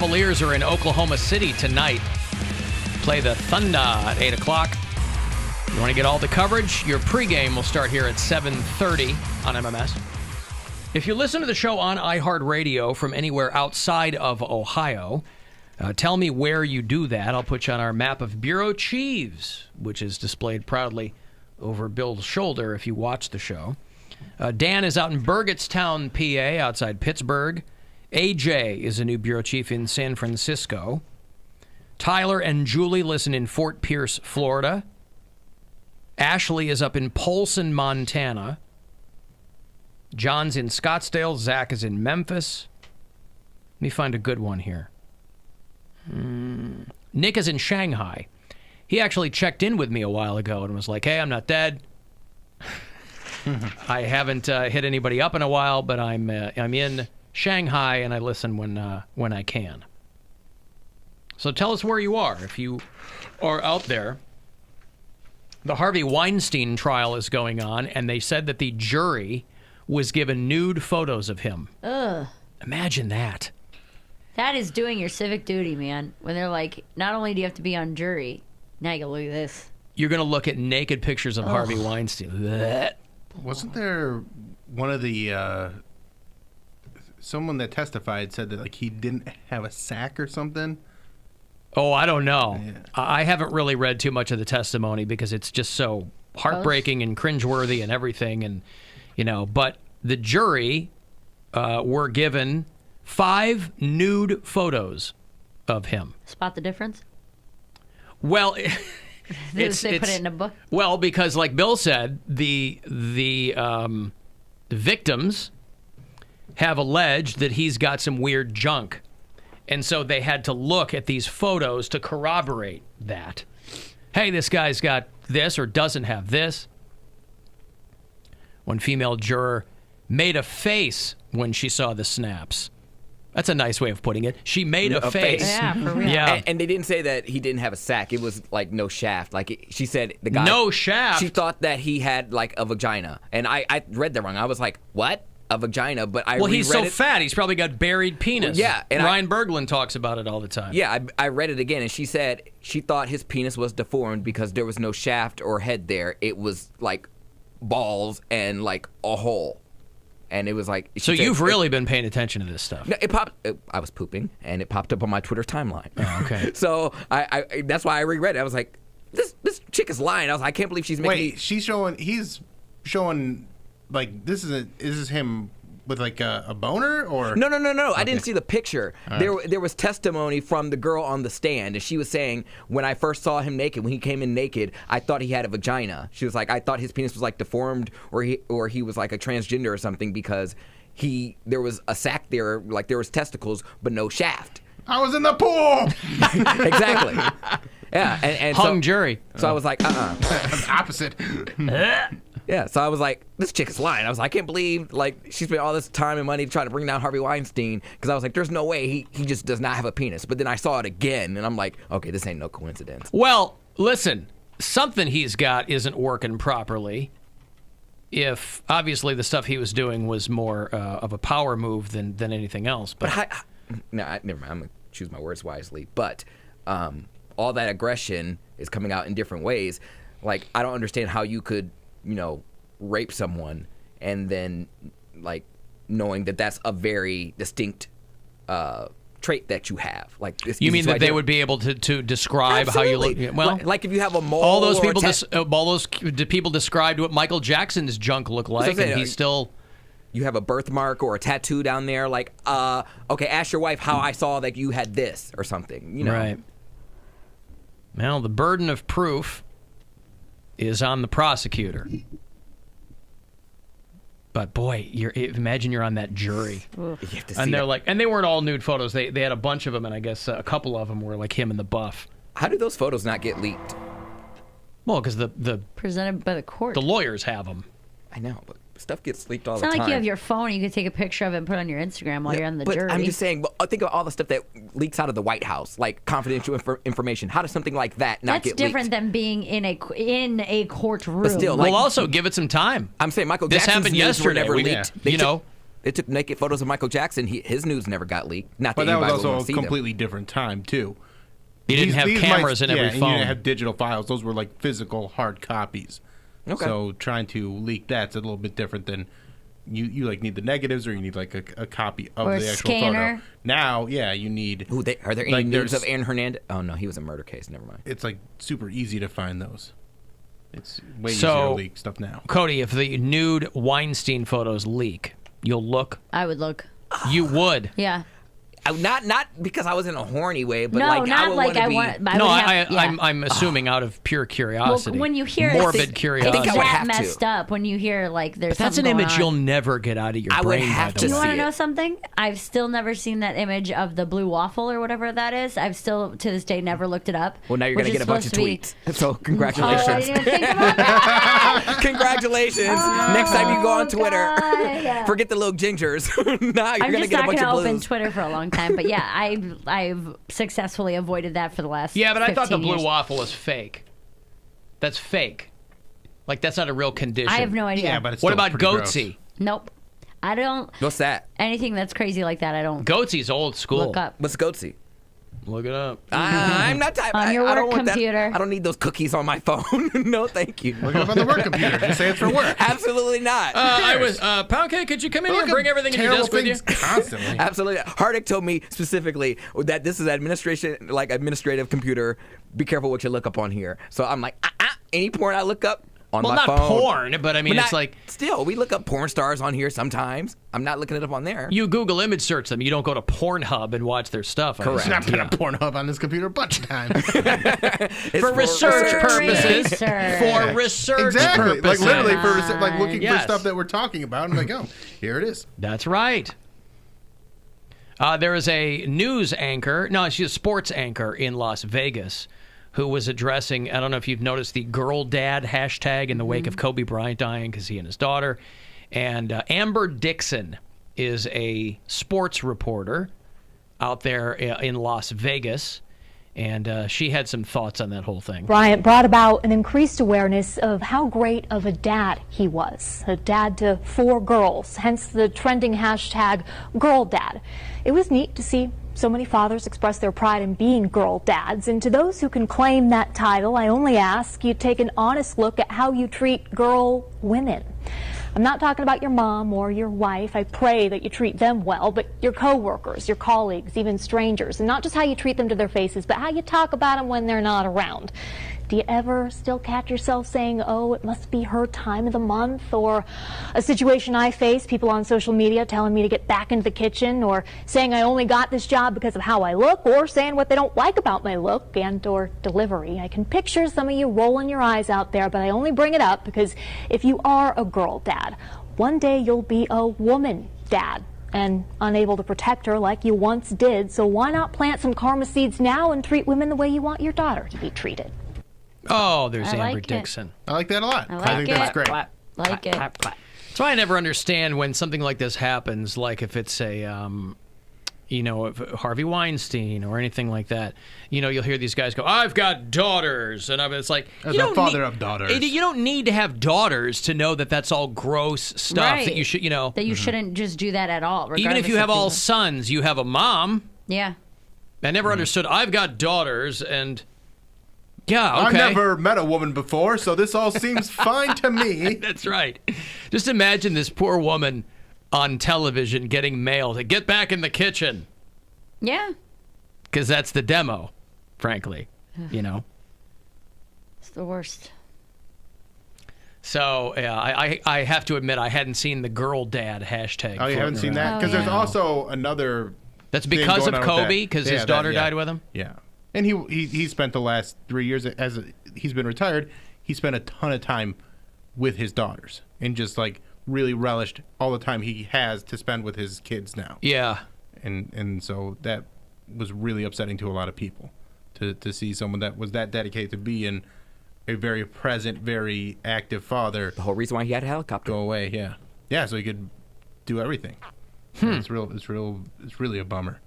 Cavaliers are in Oklahoma City tonight. Play the Thunder at 8 o'clock. You want to get all the coverage? Your pregame will start here at 7:30 on MMS. If you listen to the show on iHeartRadio from anywhere outside of Ohio, tell me where you do that. I'll put you on our map of bureau chiefs, which is displayed proudly over Bill's shoulder if you watch the show. Dan is out in Burgettstown, PA, outside Pittsburgh. AJ is a new bureau chief in San Francisco. Tyler and Julie listen in Fort Pierce, Florida. Ashley is up in Polson, Montana. John's in Scottsdale. Zach is in Memphis. Let me find a good one here. Nick is in Shanghai. He actually checked in with me a while ago and was like, hey, I'm not dead. I haven't hit anybody up in a while, but I'm in Shanghai, and I listen when I can. So tell us where you are if you are out there. The Harvey Weinstein trial is going on, and they said that the jury was given nude photos of him. Ugh. Imagine that. That is doing your civic duty, man. When they're like, not only do you have to be on jury, now you can look at this. You're going to look at naked pictures of Harvey Weinstein. Blech. Wasn't there one of the... someone that testified said that like he didn't have a sack or something? Oh, I don't know. Yeah. I haven't really read too much of the testimony because it's just so heartbreaking and cringeworthy and everything. And, but the jury were given 5 nude photos of him. Spot the difference? Well, they put it in a book? Well, because like Bill said, the victims have alleged that he's got some weird junk. And so they had to look at these photos to corroborate that. Hey, this guy's got this or doesn't have this. One female juror made a face when she saw the snaps. That's a nice way of putting it. She made a face. Yeah, for real. Yeah. And they didn't say that he didn't have a sack. It was like no shaft. Like she said, the guy. No shaft? She thought that he had like a vagina. And I read that wrong. I was like, what? A vagina? But I Well, he's so it. fat. He's probably got buried penis. Yeah, and Ryan Berglund talks about it all the time. Yeah, I read it again, and she said she thought his penis was deformed because there was no shaft or head there. It was like balls and like a hole. And it was like... So you've really been paying attention to this stuff. No, it popped. I was pooping, and it popped up on my Twitter timeline. Oh, okay. So I that's why I reread it. I was like, this chick is lying. I was like, I can't believe she's making... Wait, he's showing, like, is this him with, like, a boner, or... No. Okay. I didn't see the picture. There was testimony from the girl on the stand, and she was saying, when I first saw him naked, when he came in naked, I thought he had a vagina. She was like, I thought his penis was, like, deformed, or he was, like, a transgender or something, because there was a sack there, like, there was testicles, but no shaft. I was in the pool! Exactly. Yeah, and Hung jury. So I was like, Opposite. Yeah, so I was like, this chick is lying. I was like, I can't believe, like, she spent all this time and money trying to bring down Harvey Weinstein, because I was like, there's no way he just does not have a penis. But then I saw it again, and I'm like, okay, this ain't no coincidence. Well, listen, something he's got isn't working properly. If, obviously, the stuff he was doing was more of a power move than anything else. But never mind. I'm going to choose my words wisely. But all that aggression is coming out in different ways. Like, I don't understand how you could... rape someone and then like knowing that that's a very distinct trait that you have. Like this, you mean that they would be able to describe Absolutely. how you look? Well, like if you have a mole. all those people, or people described what Michael Jackson's junk looked like, and he's still. You have a birthmark or a tattoo down there. Like, okay, ask your wife how I saw that you had this or something. Right. Well, the burden of proof is on the prosecutor. But boy, imagine you're on that jury, and they're like, and they weren't all nude photos. They had a bunch of them, and I guess a couple of them were like him in the buff. How did those photos not get leaked? Well, because the presented by the court. The lawyers have them. I know, but stuff gets leaked all it's the time. It's not like you have your phone. You can take a picture of it and put it on your Instagram while you're on the but jury. I'm just saying, think of all the stuff that leaks out of the White House, like confidential information. How does something like that not get leaked? That's different than being in a courtroom. But still, we'll also give it some time. I'm saying Michael This Jackson's happened news were yesterday. never leaked. You know, They took naked photos of Michael Jackson. His nudes never got leaked. Not But that that was anybody would also wanna a see them. completely different time too. You didn't have cameras in every and you phone. didn't have digital files. Those were like physical hard copies. Okay. So trying to leak that's a little bit different than you like need the negatives or you need like a copy of Or a the actual scanner. photo. Now, yeah, you need. Ooh, are there any like, nudes there's- of Aaron Hernandez? Oh no, he was a murder case. Never mind. It's like super easy to find those. It's way easier So- to leak stuff now. Cody, if the nude Weinstein photos leak, you'll look. I would look. You would. Yeah. Not because I was in a horny way, but No, like I not would like want to I be. want. No, would have, yeah. I'm assuming out of pure curiosity. Well, when you hear morbid it's, curiosity. I think I would that have to. messed up, when you hear like there's That's an something going image on. you'll never get out of your I would brain. have by to the You way. want see to know it. something? I've still never seen that image of the blue waffle or whatever that is. I've still, to this day, never looked it up. Well, now you're which gonna is get a bunch of supposed to be- tweets. So Oh, I congratulations. didn't even think about that. Congratulations. Next time you go on Twitter, God. forget the little gingers. Now you're I'm gonna just get a not bunch going to of open blues. Twitter for a long time, but yeah, I've successfully avoided that for the last. Yeah, but I thought the 15 blue years. waffle is fake. That's fake. Like that's not a real condition. I have no idea. Yeah, but it's What still about pretty gross. goatsy? Nope. I don't. What's that? Anything that's crazy like that, I don't Goatsy's old school. look up. What's goatsy? Look it up. I'm not typing. On your I don't work want that. computer. I don't need those cookies on my phone. No, thank you. Look it up on the work computer. Just say it's for work. Absolutely not. I was Poundcake. Could you come in here Look and up bring everything in your terrible desk with you? things constantly. Absolutely. Hardick told me specifically that this is administrative computer. Be careful what you look up on here. So I'm like, any porn I look up on Well, my not phone. porn, but I mean, But it's not- like still, we look up porn stars on here sometimes. I'm not looking it up on there. you Google image search them. You don't go to Pornhub and watch their stuff. I Correct. assume. I've been on Pornhub on this computer a bunch of times. It's For research purposes. Research. For research Exactly. purposes. Like literally for like looking Yes. for stuff that we're talking about. I'm like, oh, here it is. That's right. There is a news anchor. No, she's a sports anchor in Las Vegas who was addressing, I don't know if you've noticed the girl dad hashtag in the wake of Kobe Bryant dying because he and his daughter. And Amber Dixon is a sports reporter out there in Las Vegas. And she had some thoughts on that whole thing. Bryant brought about an increased awareness of how great of a dad he was, a dad to 4 girls, hence the trending hashtag girl dad. It was neat to see so many fathers express their pride in being girl dads, and to those who can claim that title, I only ask you take an honest look at how you treat girl women. I'm not talking about your mom or your wife. I pray that you treat them well, but your coworkers, your colleagues, even strangers, and not just how you treat them to their faces, but how you talk about them when they're not around. Do you ever still catch yourself saying, oh, it must be her time of the month? Or a situation I face, people on social media telling me to get back into the kitchen, or saying I only got this job because of how I look, or saying what they don't like about my look and or delivery. I can picture some of you rolling your eyes out there, but I only bring it up because if you are a girl dad, one day you'll be a woman dad and unable to protect her like you once did. So why not plant some karma seeds now and treat women the way you want your daughter to be treated? Oh, there's I like Amber it. Dixon. I like that a lot. I like think it. that's great. Like it. That's why I never understand when something like this happens, like if it's a, if Harvey Weinstein or anything like that. You know, you'll hear these guys go, I've got daughters. And it's like, As you a don't father need, of daughters. You don't need to have daughters to know that that's all gross stuff Right. that you should, That you shouldn't just do that at all. even if regardless you have of all who- sons, you have a mom. Yeah. I never understood, I've got daughters and... Yeah, okay. I've never met a woman before, so this all seems fine to me. That's right. Just imagine this poor woman on television getting mail to get back in the kitchen. Yeah. Because that's the demo, frankly, you know. It's the worst. So, yeah, I have to admit I hadn't seen the girl dad hashtag. Oh, you haven't floating seen around. that? Because there's yeah. also another. That's thing because going of on with that. Kobe, because Yeah, his that- daughter yeah. died with him? Yeah, and he spent the last 3 years he's been retired. He spent a ton of time with his daughters and just like really relished all the time he has to spend with his kids now. Yeah. And so that was really upsetting to a lot of people to see someone that was that dedicated to being a very present, very active father The whole reason why he had a helicopter. go away. Yeah, so he could do everything. It's really a bummer.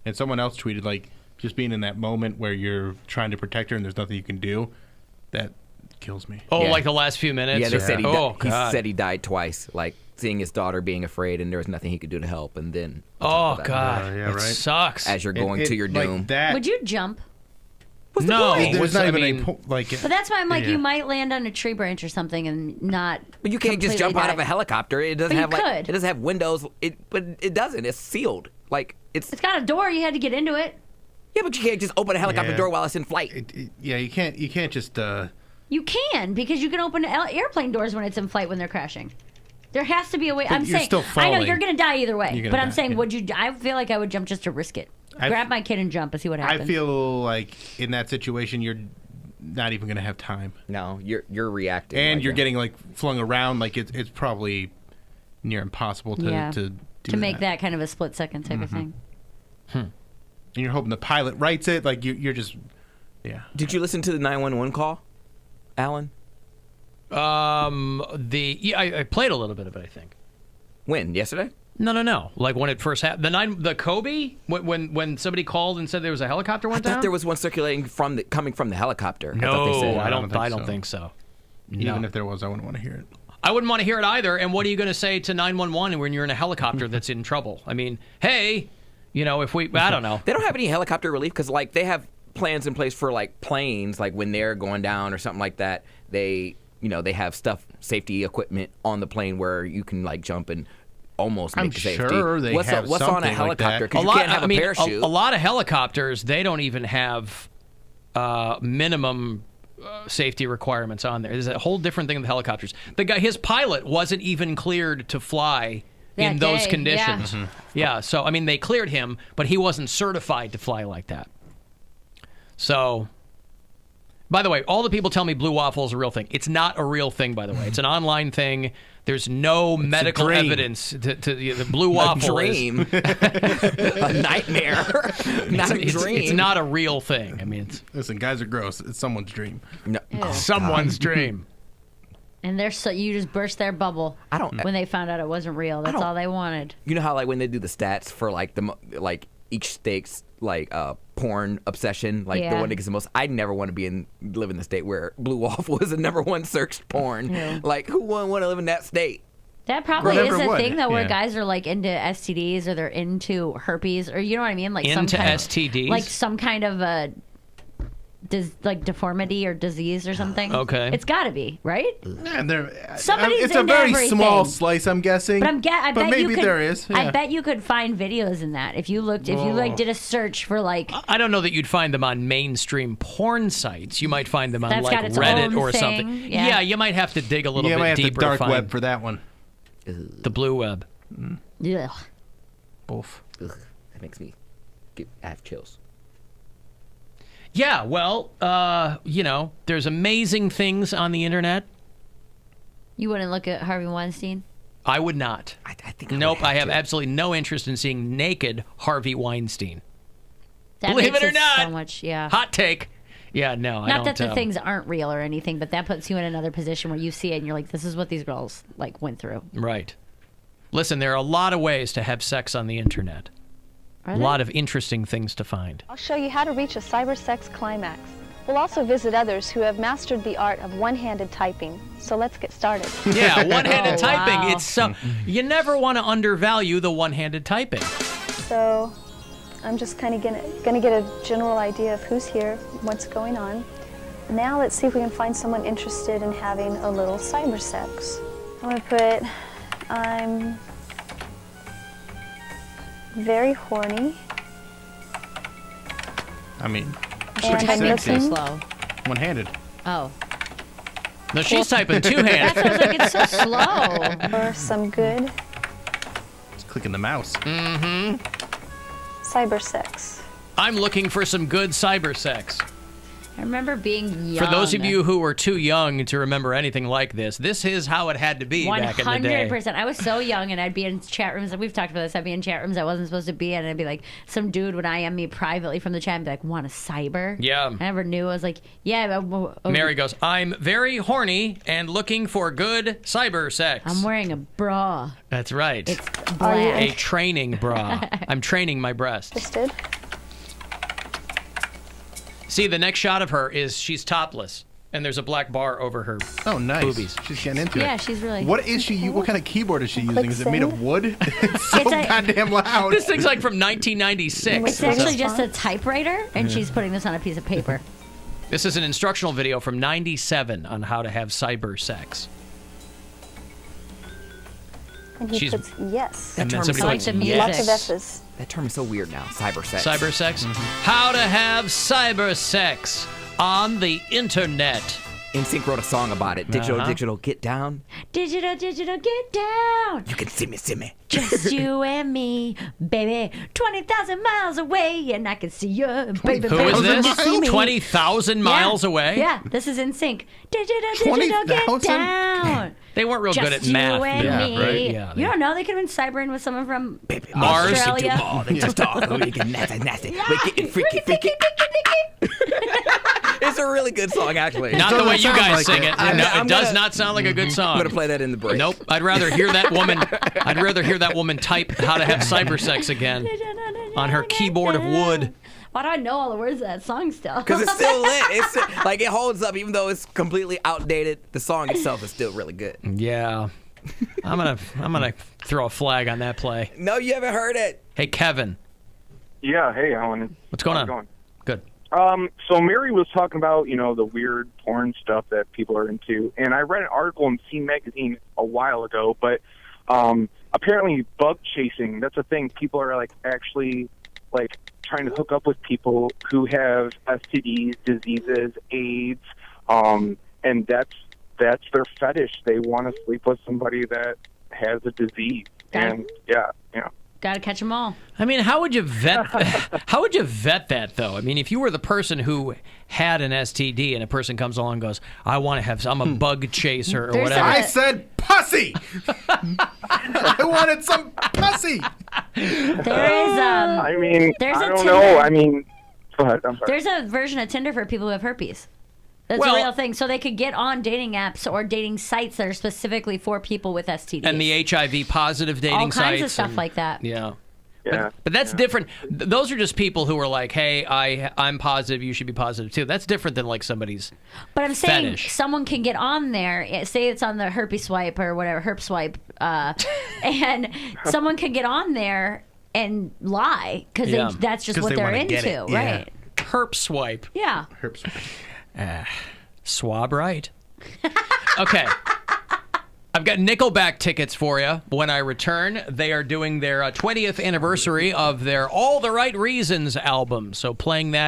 And someone else tweeted like just being in that moment where you're trying to protect her and there's nothing you can do. That kills me. Oh, Yeah. like the last few minutes? Yeah, they said Oh, he God. said he died twice. Like seeing his daughter being afraid, and there was nothing he could do to help, and then Oh God, Yeah, it right. sucks. as you're going to your like doom. that. Would you jump? No, There's not I even mean, like. But that's why I'm like, Yeah. you might land on a tree branch or something and not. But you can't just completely jump out die. of a helicopter. It doesn't But you have like could. it doesn't have windows. But it doesn't. It's sealed. Like it's It's got a door. You had to get into it. yeah, but you can't just open a helicopter Yeah. door while it's in flight. Yeah, you can't just. You can, because you can open airplane doors when it's in flight when they're crashing. There has to be a way. But I'm you're saying, still I know falling. you're going to die either way. You're gonna But I'm die, saying, yeah. would you? I feel like I would jump just to risk it. Grab my kid and jump and see what happens. I feel like in that situation, you're not even gonna have time, No, you're reacting. and like you're that. getting like flung around. Like it's probably near impossible to Yeah. to do to make that kind of a split second type of thing. And you're hoping the pilot writes it. Like you're just. Yeah. Did you listen to the 911 call, Alan? I played a little bit of it. I think. When? Yesterday? No. Like when it first happened, the Kobe, when somebody called and said there was a helicopter I went thought down. there was one circulating coming from the helicopter. I thought they No, said. I don't don't. think think so. so. Even if there was, I wouldn't want to hear it. I wouldn't want to hear it either. And what are you going to say to 911 when you're in a helicopter that's in trouble? I mean, hey, if I don't know. They don't have any helicopter relief because like they have plans in place for like planes, like when they're going down or something like that. They have safety equipment on the plane where you can like jump and almost I'm make safety. sure they what's have what's on a something like helicopter? that. Because you can't have a parachute. A lot of helicopters, they don't even have minimum safety requirements on there. There's a whole different thing with helicopters. The guy, his pilot wasn't even cleared to fly in That those day, conditions. yeah. Yeah, so I mean, they cleared him, but he wasn't certified to fly like that. So, by the way, all the people tell me blue waffle is a real thing. It's not a real thing, by the way. It's an online thing. There's no medical dream. evidence to the blue waffle. a dream, a nightmare, not a dream. It's not a real thing. I mean, it's Listen, guys are gross. It's someone's dream. No. Oh, someone's dream. And you just burst their bubble. I don't- When they found out it wasn't real, that's don't- all they wanted. You know how like when they do the stats for like each state's like porn obsession, like the Yeah. one that gets the most. I'd never want to live in the state where blue waffle is the #1 searched porn. Yeah. Like who wouldn't want to live in that state? That probably Whatever is a would, thing though, where yeah. guys are like into STDs or they're into herpes or you know what I mean, like some Into kind STDs? like some kind of a deformity or disease or something. Okay. It's got to be right. And Somebody's it's a into very everything. small slice, I'm guessing. But I bet maybe you could, there is. I yeah. bet you could find videos in that if you looked. If you like did a search for like. I don't know that you'd find them on mainstream porn sites. You might find them on That's like got its Reddit own or thing, something. yeah. You might have to dig a little You might bit have the deeper to dark find web for that one. the blue web. Ugh. Both. Ugh, that makes me I have chills. Yeah, well, there's amazing things on the internet. You wouldn't look at Harvey Weinstein. I would not. I think. Nope, I have to. absolutely no interest in seeing naked Harvey Weinstein. That Believe makes it or not. so much, yeah. Hot take. Yeah, no, I don't. Not that the things aren't real or anything, but that puts you in another position where you see it and you're like, this is what these girls like went through. Right. Listen, there are a lot of ways to have sex on the internet. Are A they? lot of interesting things to find. I'll show you how to reach a cybersex climax. We'll also visit others who have mastered the art of one-handed typing. So let's get started. Yeah, one-handed Oh, typing. wow. It's so you never want to undervalue the one-handed typing. So I'm just kind of gonna get a general idea of who's here, what's going on. Now let's see if we can find someone interested in having a little cybersex. I'm gonna put, I'm very horny. I mean, And I'm sexy. looking. Slow. one-handed. Oh. No, she's typing That's two-handed. what I was like, it's so slow. For some good Just clicking the mouse. cybersex. I'm looking for some good cyber sex. I remember being young. For those of you who were too young to remember anything like this is how it had to be back in the day. 100%. I was so young, and I'd be in chat rooms. We've talked about this. I'd be in chat rooms I wasn't supposed to be in, and I'd be like, some dude would IM me privately from the chat and be like, want a cyber? Yeah. I never knew. I was like, yeah. Mary goes, I'm very horny and looking for good cyber sex. I'm wearing a bra. That's right. It's Are you black. A training bra. I'm training my breasts. interested? See, the next shot of her is she's topless. And there's a black bar over her. Oh, nice. Boobies. She's getting into it. Yeah, she's really. What is she? What kind of keyboard is she using? Click Is it made of save. wood? It's so It's a- goddamn loud. This thing's like from 1996. It's actually just a typewriter, and she's putting this on a piece of paper. This is an instructional video from 97 on how to have cyber sex. And he She's- puts yes. And then term somebody is puts like the music. Lots of yes. S's. That term is so weird now. Cyber sex. Cyber sex? How to have cyber sex on the internet. NSYNC wrote a song about it. Digital, get down. Digital, get down. You can see me. Just you and me, baby. 20,000 miles away, and I can see you, baby. Who is baby. this? See me. 20,000 miles away? Yeah, this is in sync. Digital, get 20,000? down. They weren't real good at Just math. you and Yeah, me. right? Yeah, You don't know, they could have been cybering with someone from Mars. Australia. More than just talk. We get nasty. We getting freaky. It's a really good song, actually. Not the way you sound guys like sing it. it. Yeah. No, I'm it does gonna- not sound like a good song. I'm gonna play that in the break. Nope. I'd rather hear that woman. I'd rather hear that woman type how to have cyber sex again on her keyboard of wood. Why do I know all the words of that song still? Because it's still lit. It's like it holds up, even though it's completely outdated. The song itself is still really good. Yeah. I'm gonna throw a flag on that play. No, you haven't heard it. Hey, Kevin. Yeah, hey, Alan. What's going How's on? it going? Good. So Mary was talking about, the weird porn stuff that people are into, and I read an article in Scene Magazine a while ago, but apparently bug chasing, that's a thing. People are, actually, trying to hook up with people who have STDs, diseases, AIDS, and that's their fetish. They want to sleep with somebody that has a disease. And, Gotta catch them all. I mean, how would you vet? How would you vet that, though? I mean, if you were the person who had an STD and a person comes along and goes, "I'm a bug chaser" or There's whatever. I said pussy. I wanted some pussy. There is I mean, There's I a don't Tinder. know. I mean, go ahead. I'm sorry. there's a version of Tinder for people who have herpes. That's Well- a real thing. So they could get on dating apps or dating sites that are specifically for people with STDs. And the HIV positive dating all kinds sites of stuff and- like that. Yeah. Yeah. But that's different. Those are just people who are like, "Hey, I'm positive. You should be positive too." That's different than somebody's. But I'm saying fetish. someone can get on there, say it's on the herpes swipe or whatever, herp swipe, and someone can get on there and lie because Yeah. that's just 'Cause what they they're wanna into, get it, yeah. right? Herp swipe. Yeah. Swab right. Okay. I've got Nickelback tickets for you. When I return, they are doing their 20th anniversary of their All the Right Reasons album. So playing that